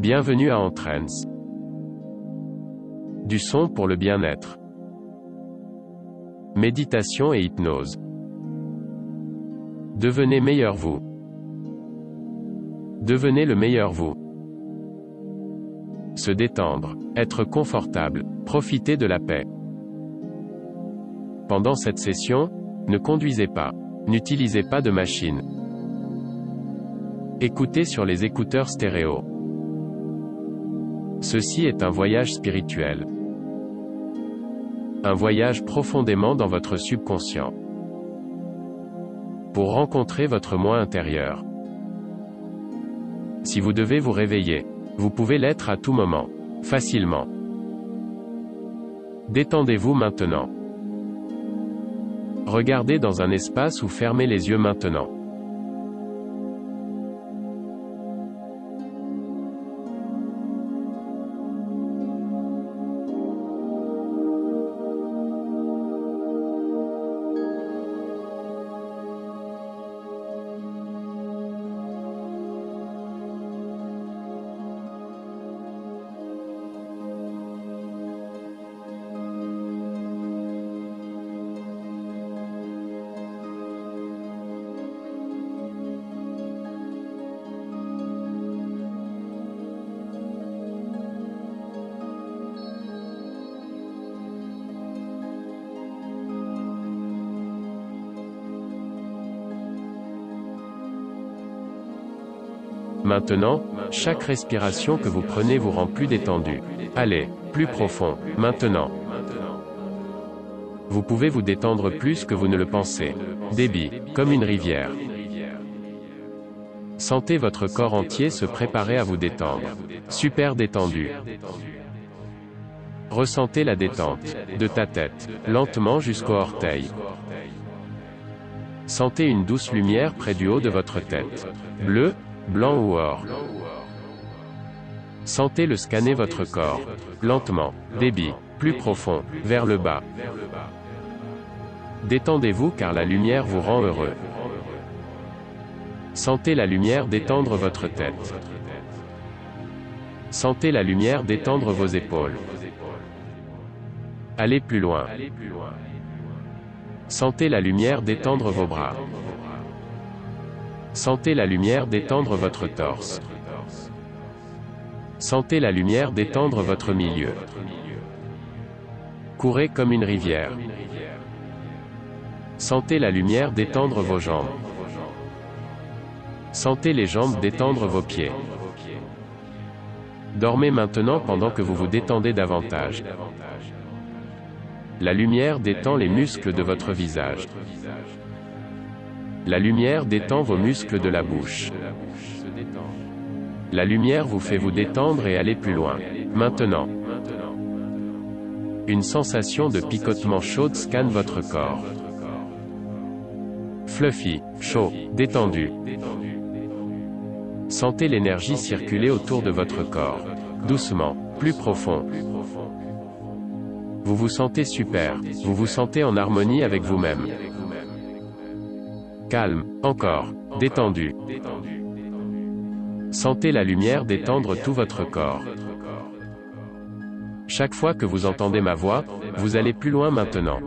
Bienvenue à Entrance. Du son pour le bien-être. Méditation et hypnose. Devenez meilleur vous. Devenez le meilleur vous. Se détendre, être confortable, profiter de la paix. Pendant cette session, ne conduisez pas. N'utilisez pas de machine. Écoutez sur les écouteurs stéréo. Ceci est un voyage spirituel. Un voyage profondément dans votre subconscient. Pour rencontrer votre moi intérieur. Si vous devez vous réveiller, vous pouvez l'être à tout moment, facilement. Détendez-vous maintenant. Regardez dans un espace ou fermez les yeux maintenant. Maintenant, chaque respiration que vous prenez vous rend plus détendu. Allez, plus profond, maintenant. Vous pouvez vous détendre plus que vous ne le pensez. Débit, comme une rivière. Sentez votre corps entier se préparer à vous détendre. Super détendu. Ressentez la détente de ta tête, lentement jusqu'aux orteils. Sentez une douce lumière près du haut de votre tête. Bleu, blanc ou or. Sentez-le scanner votre corps. Lentement, débit, plus profond, vers le bas. Détendez-vous car la lumière vous rend heureux. Sentez la lumière détendre votre tête. Sentez la lumière détendre vos épaules. Allez plus loin. Sentez la lumière détendre vos bras. Sentez la lumière détendre votre torse. Sentez la lumière détendre votre milieu. Courez comme une rivière. Sentez la lumière détendre vos jambes. Sentez les jambes détendre vos pieds. Dormez maintenant pendant que vous vous détendez davantage. La lumière détend les muscles de votre visage. La lumière détend vos muscles de la bouche. La lumière vous fait vous détendre et aller plus loin. Maintenant. Une sensation de picotement chaude scanne votre corps. Fluffy, chaud, détendu. Sentez l'énergie circuler autour de votre corps. Doucement, plus profond. Vous vous sentez super, vous vous sentez en harmonie avec vous-même. Calme, encore, détendu. Sentez la lumière détendre tout votre corps. Chaque fois que vous entendez ma voix, vous allez plus loin maintenant.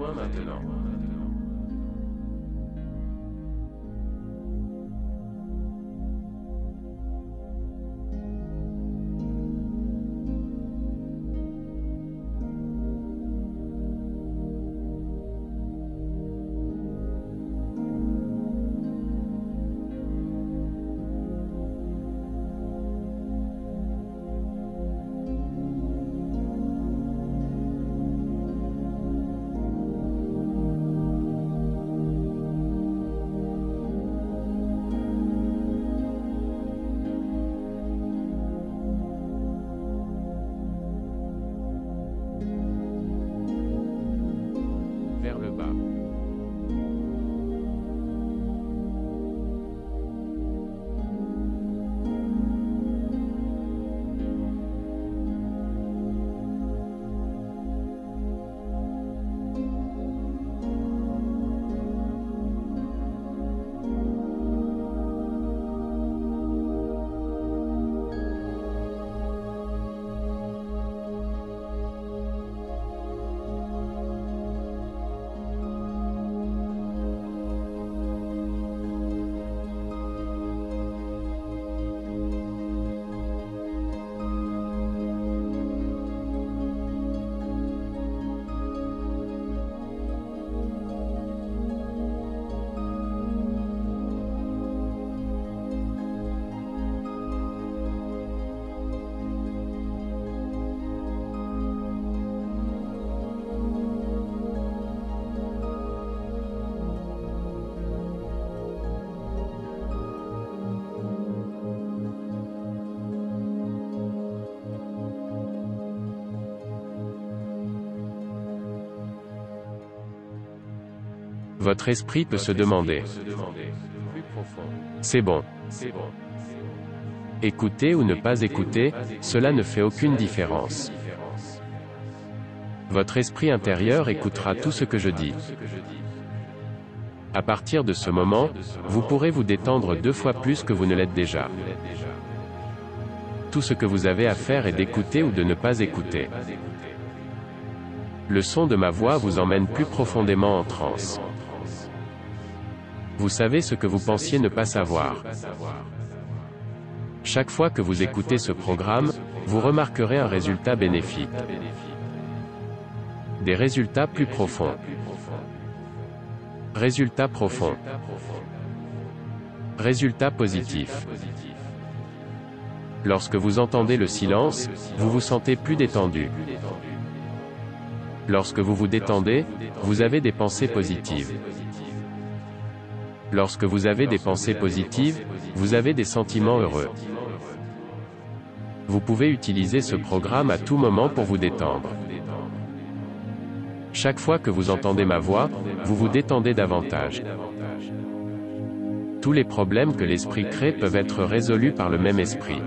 Votre esprit peut se demander. C'est bon. Écouter ou ne pas écouter, cela ne fait aucune différence. Votre esprit intérieur écoutera tout ce que je dis. À partir de ce moment, vous pourrez vous détendre 2 fois plus que vous ne l'êtes déjà. Tout ce que vous avez à faire est d'écouter ou de ne pas écouter. Le son de ma voix vous emmène plus profondément en transe. Vous savez ce que vous pensiez ne pas savoir. Chaque fois que vous écoutez ce programme, vous remarquerez un résultat bénéfique. Des résultats plus profonds. Résultats profonds. Résultats positifs. Lorsque vous entendez le silence, vous vous sentez plus détendu. Lorsque vous vous détendez, vous avez des pensées positives. Lorsque vous avez des pensées positives, vous avez des sentiments heureux. Vous pouvez utiliser ce programme à tout moment pour vous détendre. Chaque fois que vous entendez ma voix, vous vous détendez davantage. Tous les problèmes que l'esprit crée peuvent être résolus par le même esprit.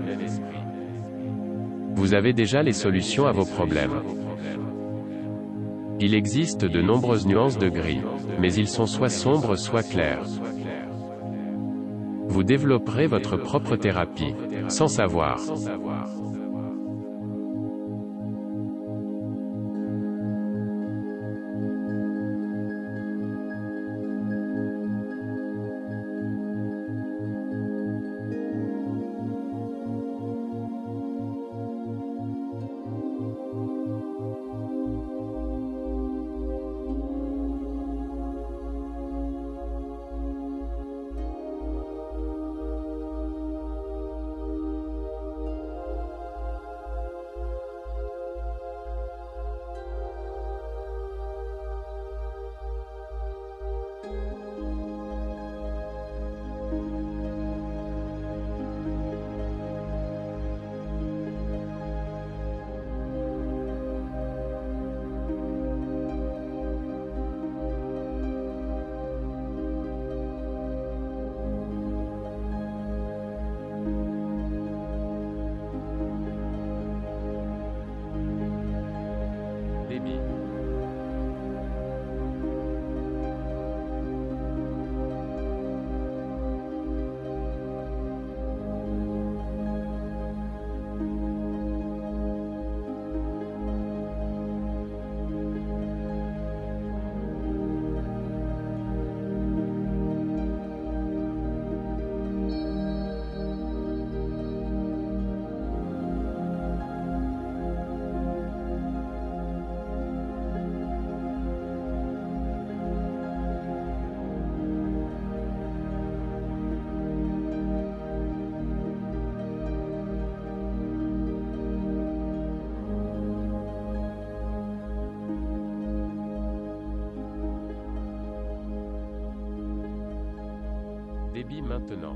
Vous avez déjà les solutions à vos problèmes. Il existe de nombreuses nuances de gris, mais ils sont soit sombres soit clairs. Vous développerez votre propre thérapie, sans savoir. Débit. Débit maintenant.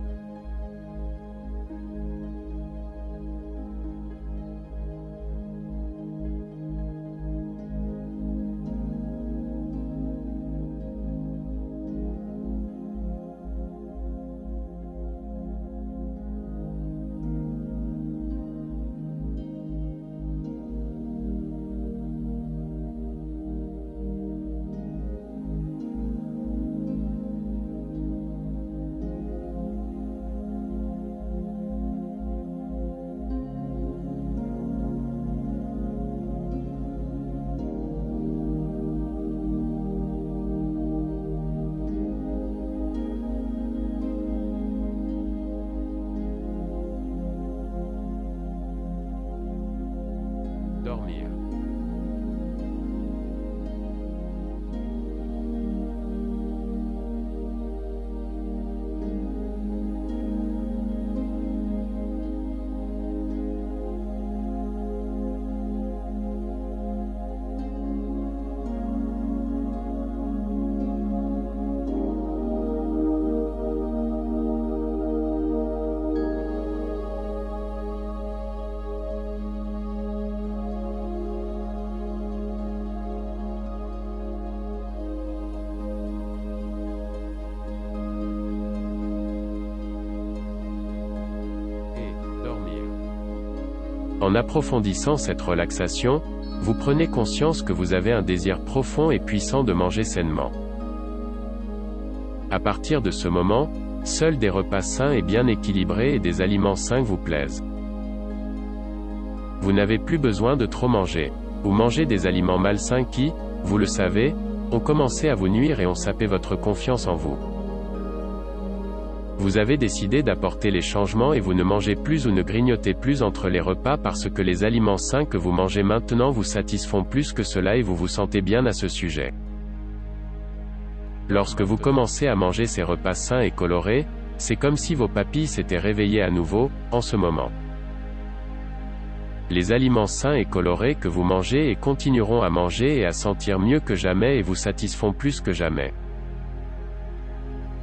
En approfondissant cette relaxation, vous prenez conscience que vous avez un désir profond et puissant de manger sainement. À partir de ce moment, seuls des repas sains et bien équilibrés et des aliments sains vous plaisent. Vous n'avez plus besoin de trop manger, ou manger des aliments malsains qui, vous le savez, ont commencé à vous nuire et ont sapé votre confiance en vous. Vous avez décidé d'apporter les changements et vous ne mangez plus ou ne grignotez plus entre les repas parce que les aliments sains que vous mangez maintenant vous satisfont plus que cela et vous vous sentez bien à ce sujet. Lorsque vous commencez à manger ces repas sains et colorés, c'est comme si vos papilles s'étaient réveillées à nouveau, en ce moment. Les aliments sains et colorés que vous mangez et continueront à manger et à sentir mieux que jamais et vous satisfont plus que jamais.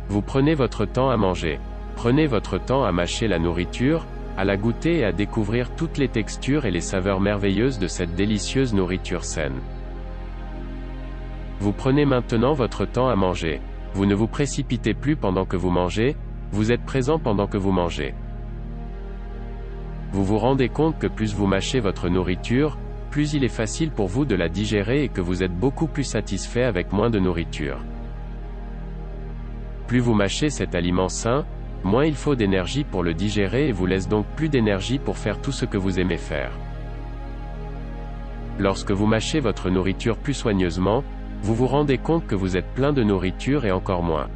Vous prenez votre temps à manger. Prenez votre temps à mâcher la nourriture, à la goûter et à découvrir toutes les textures et les saveurs merveilleuses de cette délicieuse nourriture saine. Vous prenez maintenant votre temps à manger. Vous ne vous précipitez plus pendant que vous mangez, vous êtes présent pendant que vous mangez. Vous vous rendez compte que plus vous mâchez votre nourriture, plus il est facile pour vous de la digérer et que vous êtes beaucoup plus satisfait avec moins de nourriture. Plus vous mâchez cet aliment sain, moins il faut d'énergie pour le digérer et vous laisse donc plus d'énergie pour faire tout ce que vous aimez faire. Lorsque vous mâchez votre nourriture plus soigneusement, vous vous rendez compte que vous êtes plein de nourriture et encore moins.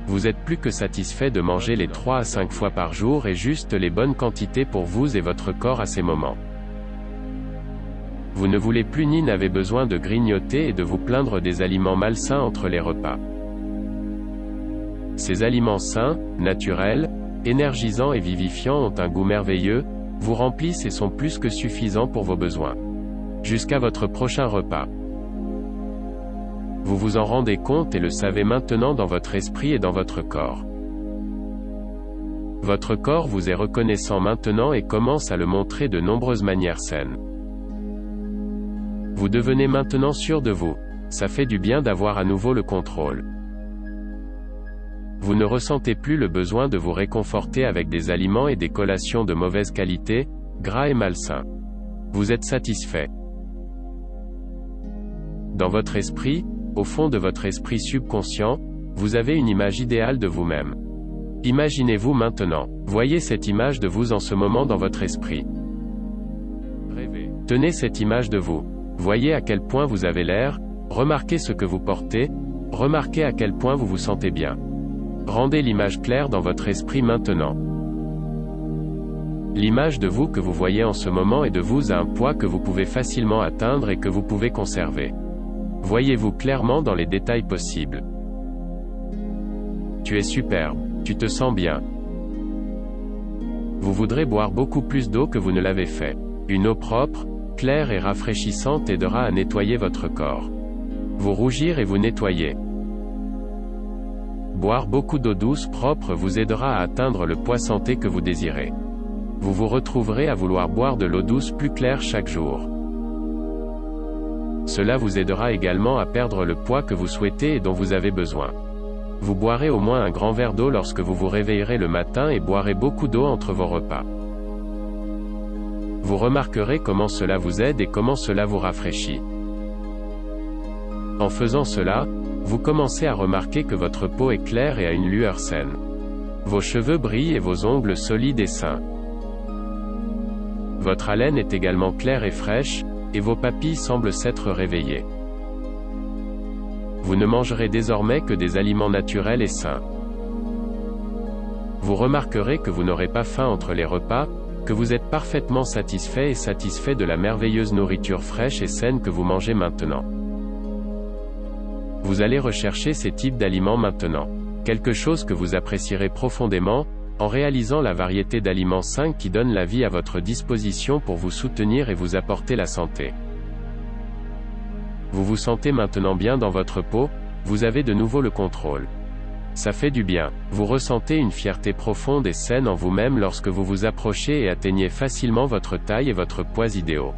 Vous êtes plus que satisfait de manger les 3 à 5 fois par jour et juste les bonnes quantités pour vous et votre corps à ces moments. Vous ne voulez plus ni n'avez besoin de grignoter et de vous plaindre des aliments malsains entre les repas. Ces aliments sains, naturels, énergisants et vivifiants ont un goût merveilleux, vous remplissent et sont plus que suffisants pour vos besoins. Jusqu'à votre prochain repas. Vous vous en rendez compte et le savez maintenant dans votre esprit et dans votre corps. Votre corps vous est reconnaissant maintenant et commence à le montrer de nombreuses manières saines. Vous devenez maintenant sûr de vous. Ça fait du bien d'avoir à nouveau le contrôle. Vous ne ressentez plus le besoin de vous réconforter avec des aliments et des collations de mauvaise qualité, gras et malsains. Vous êtes satisfait. Dans votre esprit, au fond de votre esprit subconscient, vous avez une image idéale de vous-même. Imaginez-vous maintenant. Voyez cette image de vous en ce moment dans votre esprit. Rêvez. Tenez cette image de vous. Voyez à quel point vous avez l'air, remarquez ce que vous portez, remarquez à quel point vous vous sentez bien. Rendez l'image claire dans votre esprit maintenant. L'image de vous que vous voyez en ce moment est de vous à un poids que vous pouvez facilement atteindre et que vous pouvez conserver. Voyez-vous clairement dans les détails possibles. Tu es superbe, tu te sens bien. Vous voudrez boire beaucoup plus d'eau que vous ne l'avez fait. Une eau propre, claire et rafraîchissante aidera à nettoyer votre corps. Vous rougir et vous nettoyer. Boire beaucoup d'eau douce propre vous aidera à atteindre le poids santé que vous désirez. Vous vous retrouverez à vouloir boire de l'eau douce plus claire chaque jour. Cela vous aidera également à perdre le poids que vous souhaitez et dont vous avez besoin. Vous boirez au moins un grand verre d'eau lorsque vous vous réveillerez le matin et boirez beaucoup d'eau entre vos repas. Vous remarquerez comment cela vous aide et comment cela vous rafraîchit. En faisant cela, vous commencez à remarquer que votre peau est claire et a une lueur saine. Vos cheveux brillent et vos ongles solides et sains. Votre haleine est également claire et fraîche, et vos papilles semblent s'être réveillées. Vous ne mangerez désormais que des aliments naturels et sains. Vous remarquerez que vous n'aurez pas faim entre les repas, que vous êtes parfaitement satisfait et satisfait de la merveilleuse nourriture fraîche et saine que vous mangez maintenant. Vous allez rechercher ces types d'aliments maintenant. Quelque chose que vous apprécierez profondément, en réalisant la variété d'aliments sains qui donnent la vie à votre disposition pour vous soutenir et vous apporter la santé. Vous vous sentez maintenant bien dans votre peau, vous avez de nouveau le contrôle. Ça fait du bien. Vous ressentez une fierté profonde et saine en vous-même lorsque vous vous approchez et atteignez facilement votre taille et votre poids idéaux.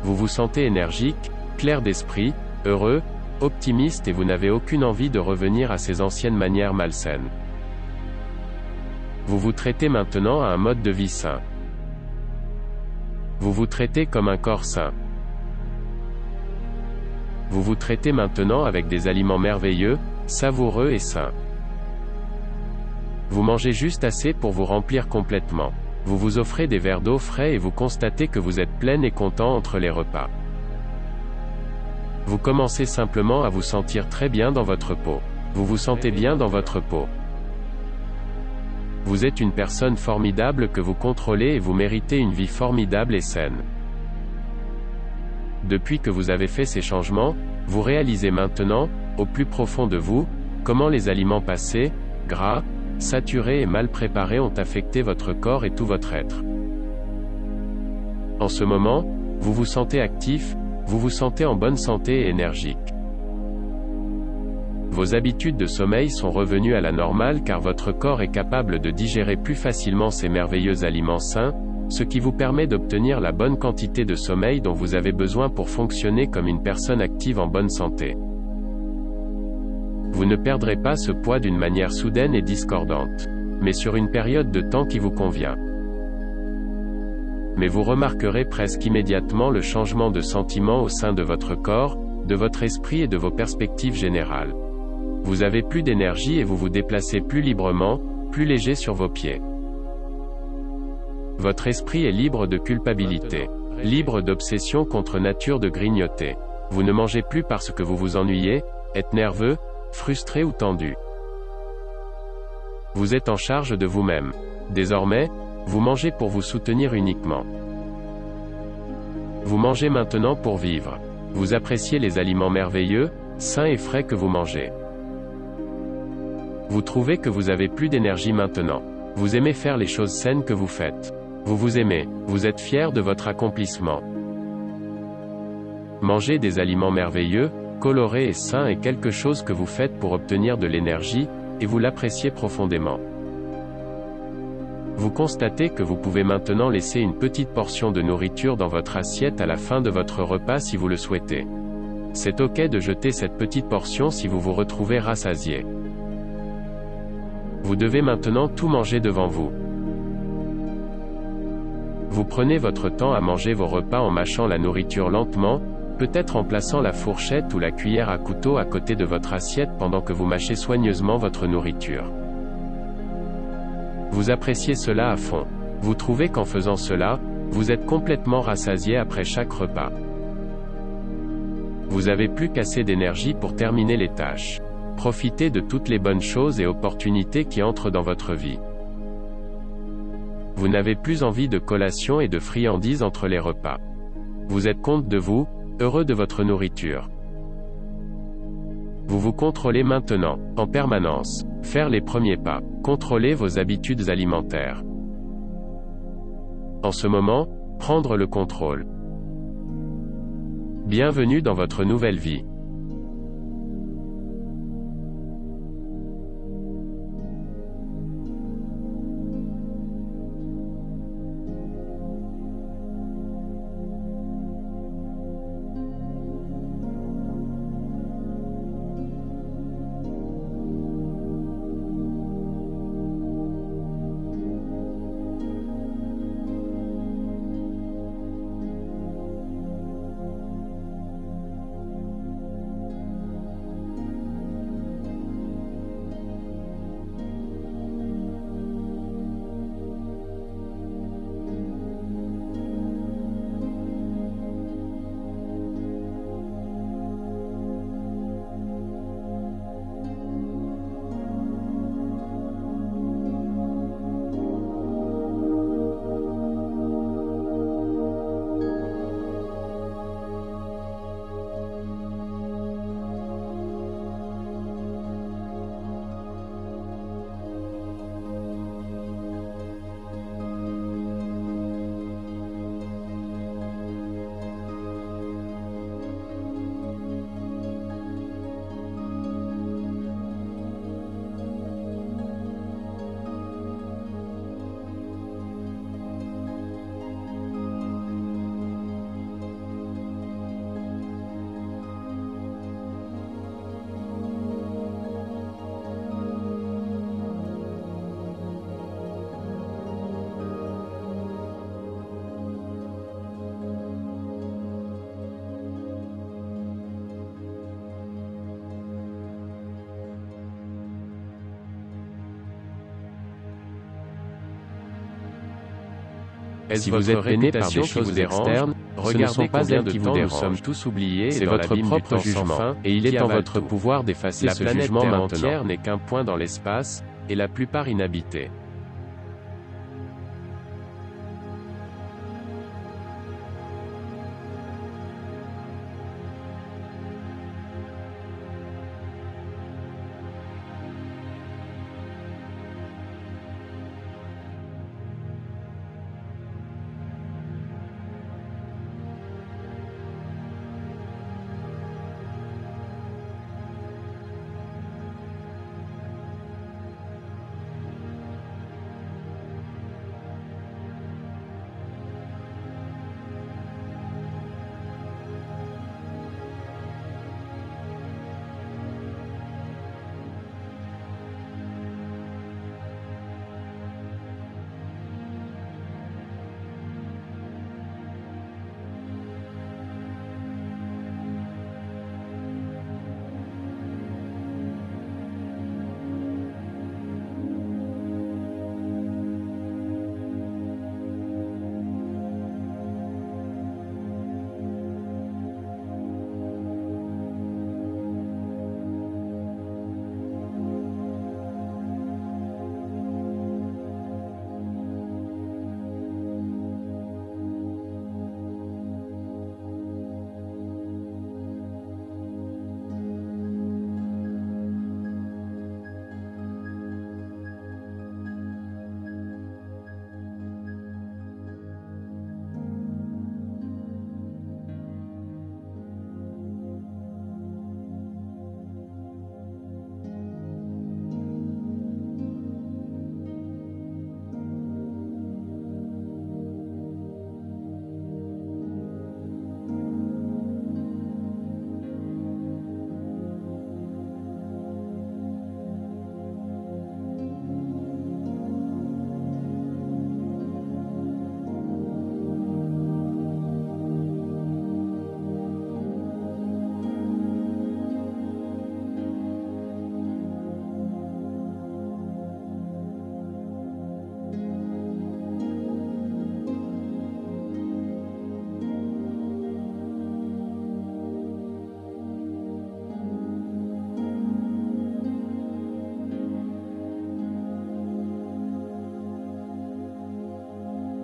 Vous vous sentez énergique, clair d'esprit, heureux, optimiste et vous n'avez aucune envie de revenir à ces anciennes manières malsaines. Vous vous traitez maintenant à un mode de vie sain. Vous vous traitez comme un corps sain. Vous vous traitez maintenant avec des aliments merveilleux, savoureux et sains. Vous mangez juste assez pour vous remplir complètement. Vous vous offrez des verres d'eau frais et vous constatez que vous êtes plein et content entre les repas. Vous commencez simplement à vous sentir très bien dans votre peau. Vous vous sentez bien dans votre peau. Vous êtes une personne formidable que vous contrôlez et vous méritez une vie formidable et saine. Depuis que vous avez fait ces changements, vous réalisez maintenant, au plus profond de vous, comment les aliments passés, gras, saturés et mal préparés ont affecté votre corps et tout votre être. En ce moment, vous vous sentez actif, vous vous sentez en bonne santé et énergique. Vos habitudes de sommeil sont revenues à la normale car votre corps est capable de digérer plus facilement ces merveilleux aliments sains, ce qui vous permet d'obtenir la bonne quantité de sommeil dont vous avez besoin pour fonctionner comme une personne active en bonne santé. Vous ne perdrez pas ce poids d'une manière soudaine et discordante, mais sur une période de temps qui vous convient. Mais vous remarquerez presque immédiatement le changement de sentiment au sein de votre corps, de votre esprit et de vos perspectives générales. Vous avez plus d'énergie et vous vous déplacez plus librement, plus léger sur vos pieds. Votre esprit est libre de culpabilité, libre d'obsession contre nature de grignoter. Vous ne mangez plus parce que vous vous ennuyez, êtes nerveux, frustré ou tendu. Vous êtes en charge de vous-même. Désormais, vous mangez pour vous soutenir uniquement. Vous mangez maintenant pour vivre. Vous appréciez les aliments merveilleux, sains et frais que vous mangez. Vous trouvez que vous avez plus d'énergie maintenant. Vous aimez faire les choses saines que vous faites. Vous vous aimez, vous êtes fier de votre accomplissement. Manger des aliments merveilleux, colorés et sains est quelque chose que vous faites pour obtenir de l'énergie, et vous l'appréciez profondément. Vous constatez que vous pouvez maintenant laisser une petite portion de nourriture dans votre assiette à la fin de votre repas si vous le souhaitez. C'est ok de jeter cette petite portion si vous vous retrouvez rassasié. Vous devez maintenant tout manger devant vous. Vous prenez votre temps à manger vos repas en mâchant la nourriture lentement, peut-être en plaçant la fourchette ou la cuillère à couteau à côté de votre assiette pendant que vous mâchez soigneusement votre nourriture. Vous appréciez cela à fond. Vous trouvez qu'en faisant cela, vous êtes complètement rassasié après chaque repas. Vous avez plus qu'assez d'énergie pour terminer les tâches. Profitez de toutes les bonnes choses et opportunités qui entrent dans votre vie. Vous n'avez plus envie de collation et de friandises entre les repas. Vous êtes content de vous, heureux de votre nourriture. Vous vous contrôlez maintenant, en permanence. Faire les premiers pas. Contrôlez vos habitudes alimentaires. En ce moment, prendre le contrôle. Bienvenue dans votre nouvelle vie. Si vous êtes gêné par des choses externes, regardez combien de temps nous sommes tous oubliés. C'est votre propre jugement, et il est en votre pouvoir d'effacer ce jugement maintenant. La planète Terre entière n'est qu'un point dans l'espace, et la plupart inhabité.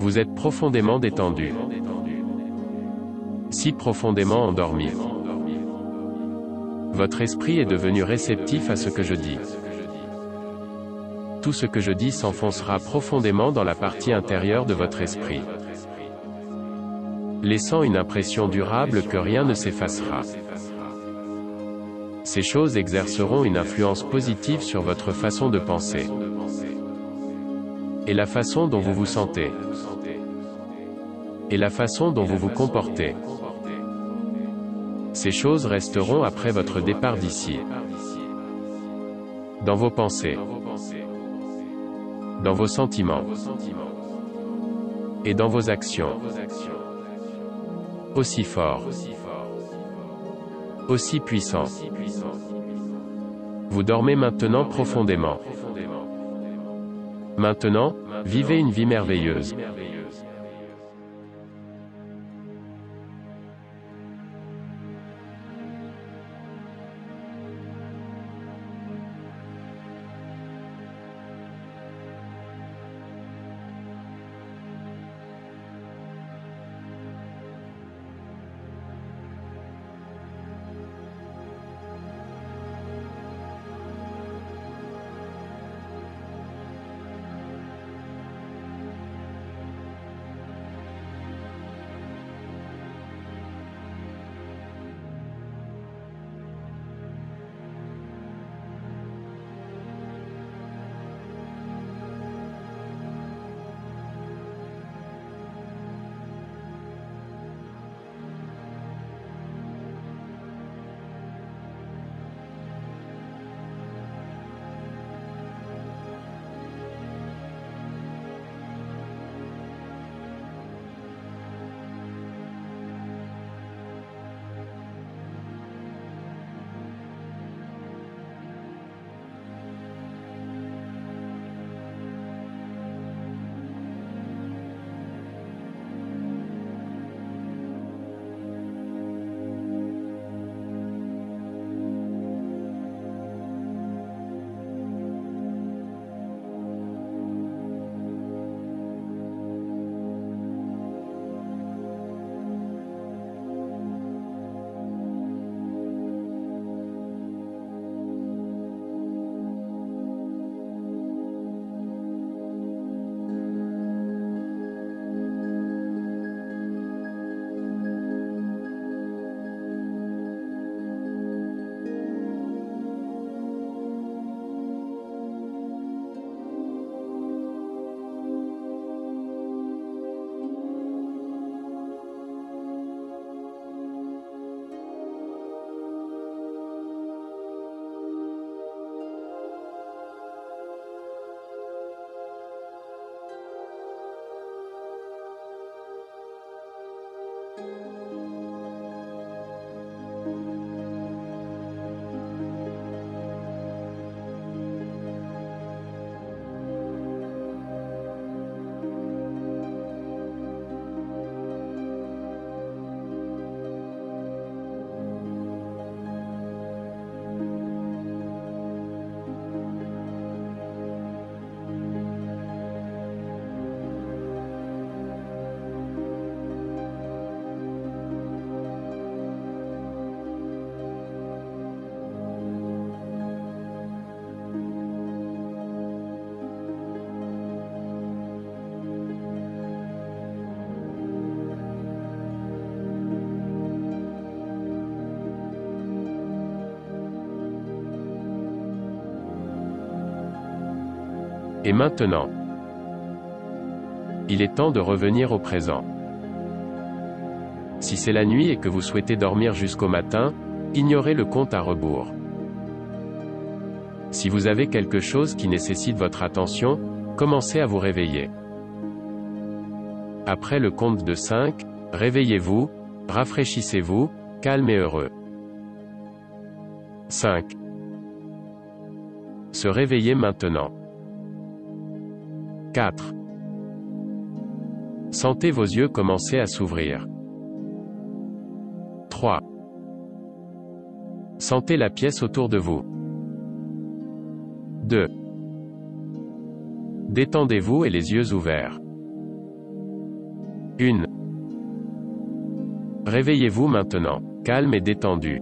Vous êtes profondément détendu. Si profondément endormi. Votre esprit est devenu réceptif à ce que je dis. Tout ce que je dis s'enfoncera profondément dans la partie intérieure de votre esprit, laissant une impression durable que rien ne s'effacera. Ces choses exerceront une influence positive sur votre façon de penser et la façon dont vous vous sentez, et la façon dont vous vous comportez. Ces choses resteront après votre départ d'ici, dans vos pensées, dans vos sentiments, et dans vos actions, aussi forts, aussi puissants. Vous dormez maintenant profondément. Maintenant, vivez une vie merveilleuse. Et maintenant, il est temps de revenir au présent. Si c'est la nuit et que vous souhaitez dormir jusqu'au matin, ignorez le compte à rebours. Si vous avez quelque chose qui nécessite votre attention, commencez à vous réveiller. Après le compte de 5, réveillez-vous, rafraîchissez-vous, calme et heureux. 5. Se réveiller maintenant. 4. Sentez vos yeux commencer à s'ouvrir. 3. Sentez la pièce autour de vous. 2. Détendez-vous et les yeux ouverts. 1. Réveillez-vous maintenant, calme et détendu.